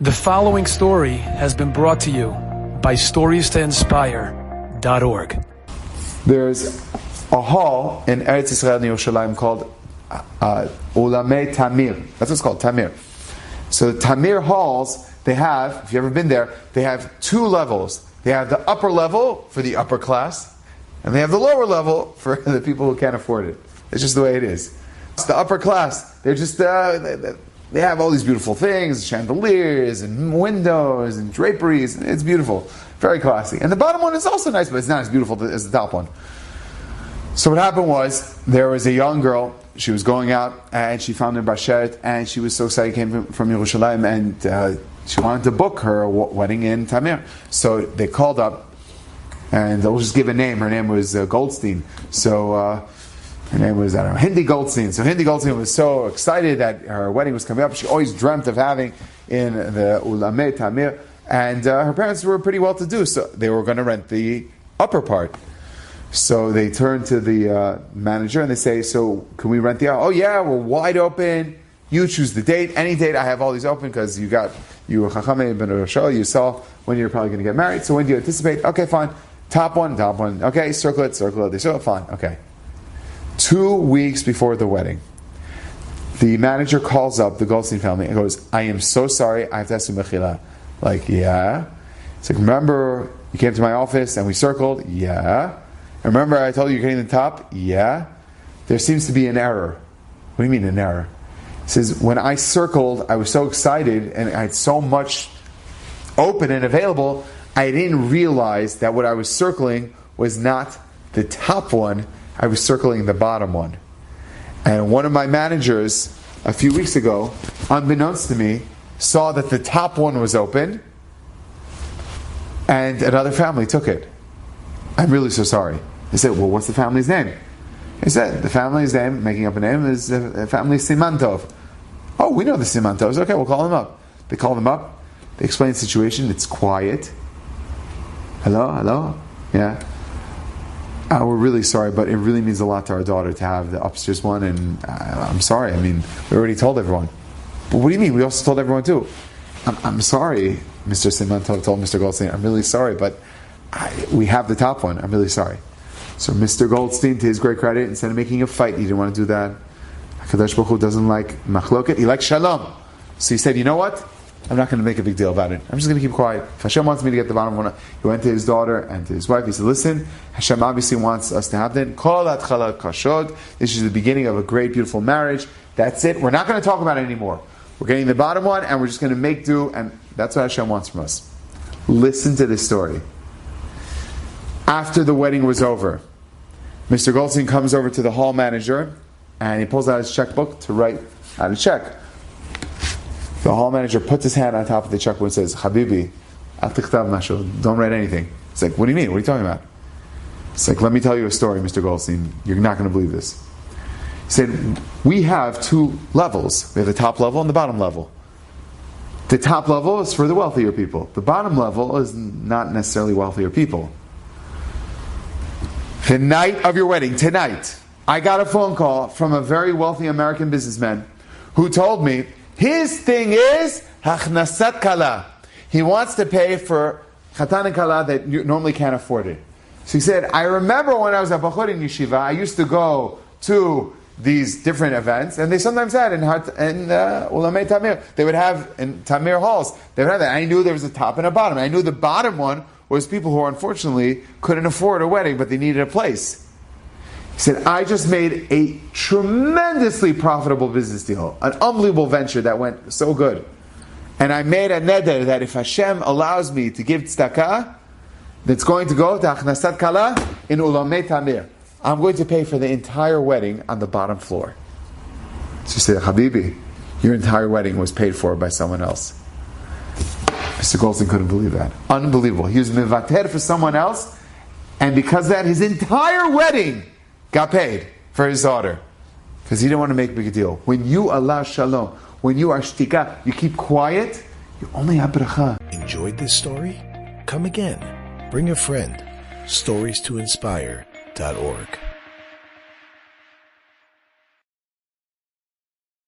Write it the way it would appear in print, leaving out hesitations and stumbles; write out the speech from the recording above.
The following story has been brought to you by StoriesToInspire.org. There's a hall in Eretz Yisrael in Yerushalayim called Ulamei Tamir. That's what it's called, Tamir. So the Tamir halls, they have, if you've ever been there, they have two levels. They have the upper level for the upper class, and they have the lower level for the people who can't afford it. It's just the way it is. It's the upper class. They're just, they have all these beautiful things, chandeliers and windows and draperies. It's beautiful. Very classy. And the bottom one is also nice, but it's not as beautiful as the top one. So what happened was, there was a young girl, she was going out, and she found her Basheret, and she was so excited, came from Yerushalayim, and she wanted to book her wedding in Tamir. So they called up, and they'll just give a name. Her name was Goldstein. So her name was, Hindi Goldstein. So Hindi Goldstein was so excited that her wedding was coming up. She always dreamt of having in the Ulamei Tamir. And her parents were pretty well to do, so they were going to rent the upper part. So they turn to the manager and they say, so can we rent the upper? Oh yeah, we're wide open. You choose the date. Any date, I have all these open because you were Chachame ben Roshel, you saw when you're probably going to get married. So when do you anticipate? Okay, fine. Top one. Okay, circle it. They say, oh, fine. Okay. 2 weeks before the wedding, the manager calls up the Goldstein family and goes, I am so sorry, I have to ask you mechila. Like, yeah. It's like, remember, you came to my office and we circled? Yeah. And remember I told you you're getting the top? Yeah. There seems to be an error. What do you mean an error? It says, when I circled, I was so excited and I had so much open and available, I didn't realize that what I was circling was not the top one, I was circling the bottom one. And one of my managers, a few weeks ago, unbeknownst to me, saw that the top one was open, and another family took it. I'm really so sorry. They said, well, what's the family's name? He said, the family's name, making up a name, is the family Simantov. Oh, we know the Simantovs. Okay, we'll call them up. They call them up. They explain the situation. It's quiet. Hello? Yeah. We're really sorry, but it really means a lot to our daughter to have the upstairs one, and I'm sorry. I mean, we already told everyone. But what do you mean? We also told everyone too. I'm sorry, Mr. Simantov told Mr. Goldstein. I'm really sorry, but we have the top one. I'm really sorry. So Mr. Goldstein, to his great credit, instead of making a fight, he didn't want to do that. HaKadosh Baruch Hu doesn't like machloket. He likes shalom. So he said, you know what? I'm not going to make a big deal about it. I'm just going to keep quiet. If Hashem wants me to get the bottom one, he went to his daughter and to his wife. He said, listen, Hashem obviously wants us to have that. Kol atchala kashod. This is the beginning of a great, beautiful marriage. That's it. We're not going to talk about it anymore. We're getting the bottom one, and we're just going to make do, and that's what Hashem wants from us. Listen to this story. After the wedding was over, Mr. Goldstein comes over to the hall manager, and he pulls out his checkbook to write out a check. The hall manager puts his hand on top of the checkbook and says, Habibi, al tichtav mashu, don't write anything. It's like, what do you mean? What are you talking about? It's like, let me tell you a story, Mr. Goldstein. You're not going to believe this. He said, we have two levels. We have the top level and the bottom level. The top level is for the wealthier people. The bottom level is not necessarily wealthier people. The night of your wedding, tonight, I got a phone call from a very wealthy American businessman who told me his thing is hachnasat kala. He wants to pay for chatan and kala that you normally can't afford it. So he said, I remember when I was at Bachur in Yeshiva, I used to go to these different events, and they sometimes had in Ulamei Tamir. They would have in Tamir halls. They would have that. I knew there was a top and a bottom. I knew the bottom one was people who unfortunately couldn't afford a wedding, but they needed a place. He said, I just made a tremendously profitable business deal, an unbelievable venture that went so good. And I made a neder that if Hashem allows me to give tzedakah, that's going to go to Achnasat Kala in Ulamei Tamir. I'm going to pay for the entire wedding on the bottom floor. So he said, Habibi, your entire wedding was paid for by someone else. Mr. Goldstein couldn't believe that. Unbelievable. He was mevater for someone else, and because of that, his entire wedding got paid for his daughter. Because he didn't want to make a big deal. When you allow shalom, when you are shtika, you keep quiet, you only have bracha. Enjoyed this story? Come again. Bring a friend. StoriesToInspire.org